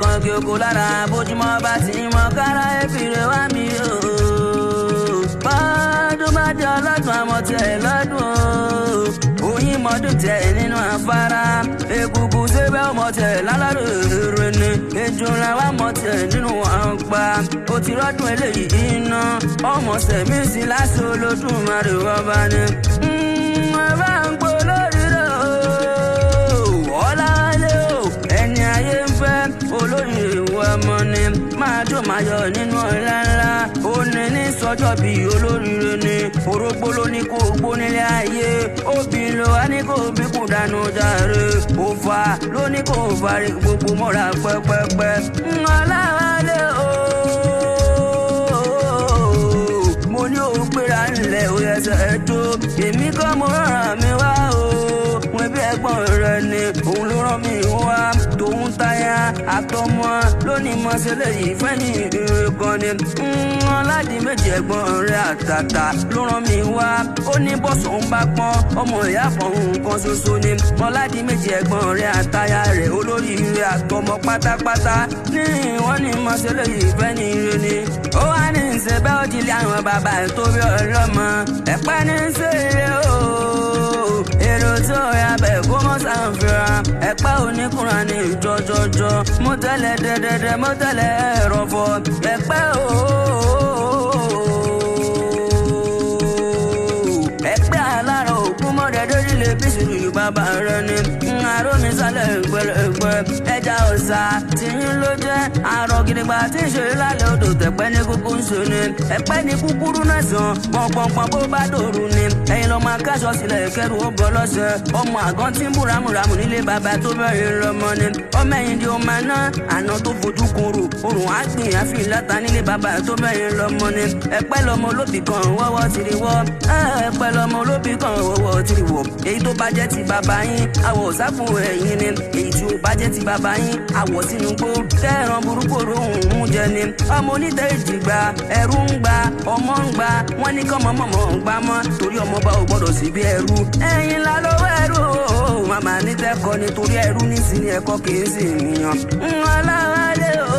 kan kí oko lára bójúmọ́ bá ti mọ kára ẹ̀fìrè wá mi o. bọ́dún bá jẹ́ ọlọ́dún àmọ́ tiẹ̀ lọ́dún o. oyin mọ́dún tiẹ̀ nínú afárá. egungun sébẹ́ ọmọ tiẹ̀ láláròrò ni. ejò ńlá wa mọ tiẹ̀ nínú àǹpa. o ti rọ́dún eléyìí iná. ọmọ sẹ̀mí sí láṣọ Olódùmarè ọba ni. ọba ń gbó lórí rẹ̀ o. ọ̀làlẹ́ o ẹni ayé ń fẹ́ olórí ìwọ ọmọ ni máa jó máa yọ nínú ọ̀la ńlá ó ní ní sọ́jọ́ bí olóríire ni orógbó ló ní kó gbó nílé ayé òbí ló wá ní kó bí kù dànù jàre òfà ló ní kó fàrí gbogbo mọ́ra pẹ́pẹ́pẹ́ ọ̀làwálé o mo ní o gbéra ńlẹ̀ ó yẹsẹ̀ tó èmi kọ́ mo rán mi wá o wọn bí ẹ̀gbọ́n rẹ̀ ni òun ló rán mi wá tòun táyà àtọmọ lónìí mọ́sẹ́lẹ̀ yìí fẹ́ ní ìrẹ́kan ni ọ̀làdì méjì ẹ̀gbọ́n rẹ̀ àtàtà ló rán mi wá ó ní bọ́sùn ń bá pọ́n ọmọ ìyá kan nǹkan ṣoṣo ni ọ̀làdì méjì ẹ̀gbọ́n rẹ̀ àtàyà rẹ̀ olórí rẹ̀ àtọmọ pátápátá ní wọ́n ní mọ́sẹ́lẹ̀ yìí fẹ́ ní ìrẹ́ ni ó wá ní ìṣẹ́bẹ́ òjìlé àwọn bàbá tó bí ọlọ́mọ ẹ̀pẹ́ ní ṣeré o èrò tó yà bẹ̀ kó mọ́ sàǹfìrà ẹ̀pẹ́ oníkùnrin ní jọjọjọ mo tẹ́lẹ̀ dẹ́dẹ́dẹ́ mo tẹ́lẹ̀ ẹ̀rọ̀fọ̀ ẹ̀pẹ́ o ẹ̀pẹ́ alára òkú mọ́dẹ́dẹ́ líle bí sùúrù bàbá rẹ ni àrò mi sálẹ̀ gbẹ̀rẹ̀gbẹ̀ ẹja ọ̀sà tìyín ló jẹ́ àrò gidigba tí ń ṣeré lálẹ́ odò tẹ̀pẹ́ ní kúkú ń ṣe ni ẹ̀pẹ́ ní kúkúrú náà sàn pọ̀npọ̀npọ̀n bó bá dòru ni ẹ̀yin lọ́ọ́ máa káṣọ sílẹ̀ kẹrù ó bọ́ lọ́sẹ̀ ọmọ àgọ́ tí ń bú ramúramù nílé bàbá tó bẹ̀rẹ̀ lọ́mọ ni ọmọ ẹ̀yìn di ọmọ náà àná tó fojú koro òrùn á gbìn àfi ìlàta nílé bàbá tó bẹ̀rẹ̀ lọ́mọ ni ẹ̀pẹ́ lọ́mọ olóbì kan wọ́wọ́ tìrì wọ́ ẹ̀pẹ́ lọ́mọ olóbì kan wọ́wọ́ tìrì wọ́ èyí tó bá jẹ́ ti bàbá yín àwọ̀ sáfún ẹ̀yìn ni èyí tí ó bá jẹ́ ti bàbá yín àwọ̀ sínú gbó kẹ́ẹ̀ràn burúkú rohùn jẹ ni ọmọ onítẹ̀ ìjìgbà ẹ̀rú ń gba ọmọ ń gba wọ́n ní kọ́ mọ́mọ́ ń gbá mọ́ torí ọmọ bá ò gbọ́dọ̀ sí bí ẹrú ẹ̀yin la lọ́wọ́ ẹrú màmá nítẹ̀kọ́ nítorí ẹrú nísìnyí ẹ̀kọ́ kì í sì yàn ọlọ́wọ́lé o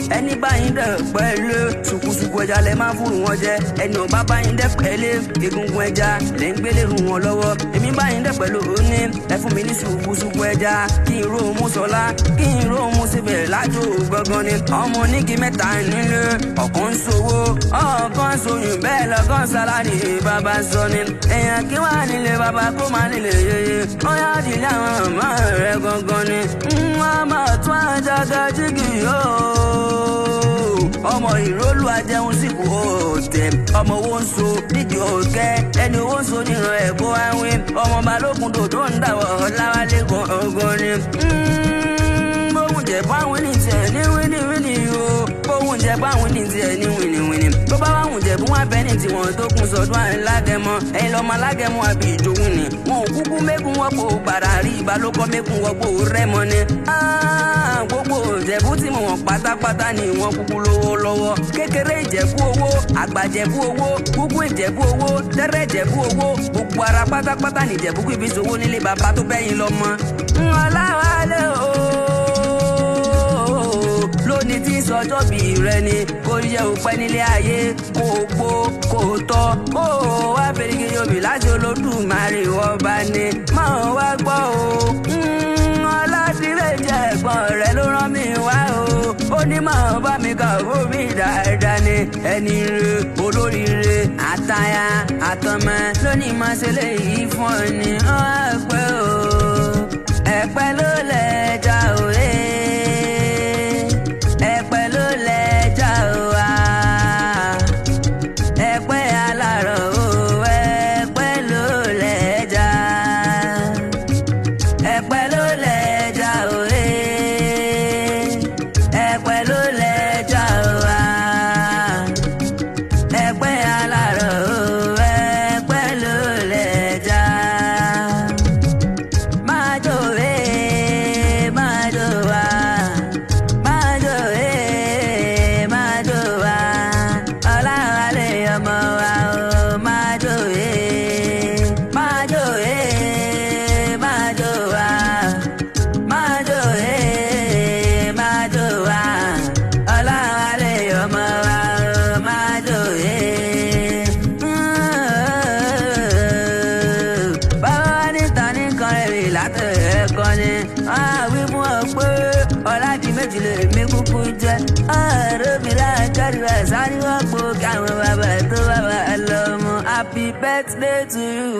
ẹni báyìí dẹ̀ pẹ̀lú ṣùkúṣùkú ẹja lẹ máa fún wọn jẹ ẹni ọba báyìí dẹ̀ pẹ̀lú egungun ẹja lẹ ń gbélé rù wọn lọ́wọ́ èmi báyìí dẹ̀ pẹ̀lú òní ẹ fún mi ní ṣùkúṣùkú ẹja kí n ró mú sọlá kí n ró mú síbẹ̀ lájò gangan ni ọmọ onígi mẹ́ta nílé ọ̀kan ṣòwò ọ̀kan ṣòyìn bẹ́ẹ̀ lọ́kàn sálárì bàbá sọ ni èèyàn kí wà nílé bàbá kó má nílé yeye wọ́n yá dìlé àwọn ọmọ rẹ̀ gangan ni wọ́n máa tún àjàgà jígì yóò ọmọ ìrólú ajẹun sí kò tẹ ọmọ owó ń so nídìí òkè ẹni owó ń so níran ẹ̀kọ́ àwìn ọmọ balógun dòdò ń dàwọ̀ láwálé gangan ni. bóun jẹ báwọn ní tiẹ̀ ní wíníwíní o bóun jẹ báwọn ní tiẹ̀ ní wíníwíní tó bá wàhùn jẹ bí wọn bẹ ní tiwọn tó kún sọdún alágẹmọ ẹyin lọmọ alágẹmọ àbí ìjòwú ni wọn ò kúkú mẹkún wọpọ gbàrà rí ìbálòpọ mẹkún wọpọ rẹmọ ni gbogbo ìjẹ̀bú tí mo wọ̀n pátápátá ni wọ́n kúkú lówó lọ́wọ́ kékeré ìjẹ̀bú owó àgbà ìjẹ̀bú owó kúkú ìjẹ̀bú owó tẹ́rẹ́ ìjẹ̀bú owó gbogbo ara pátápátá ni ìjẹ̀bú kú ibi ìṣòwò nílé bàbá tó bẹ́yìn lọ́mọ. ọ̀làwálé o lónìí tí sọjọ́ bí rẹ ni kò yẹ òpẹ́ nílé ayé kò gbó kò tọ́ kó wá fèrèkè yomi láti Olódùmarè ọba ni máa wá gbọ́ o ọládìrẹ́jẹ ẹ̀gbọ́n rẹ̀ ló rán mi wá o ó ní máa bá mi kà ó mi dáadáa ni ẹni rẹ olóríire àtọmọ lónìí máa ṣe léyìí fún ọ ní ọ̀pẹ́ o ẹ̀pẹ́ ló lẹ́jà òye ẹ̀pẹ́ ló lẹ́jà òwà ẹ̀pẹ́ alárọ̀ o ẹ̀pẹ́ ló lẹ́jà ẹ̀pẹ́ ló lẹ́jà òye ẹ̀pẹ́ ló lẹ́jà òwà ẹ̀pẹ́ alárọ̀ o ẹ̀pẹ́ ló lẹ́jà. Wí fún ọ pé ọ̀làdì méjì lè mí kúkú jẹ́ ọ̀rọ̀ mi láàkárí wa sáré wọ́n po káwọn bàbá tó bàbá lọ́mọ happy birthday to you.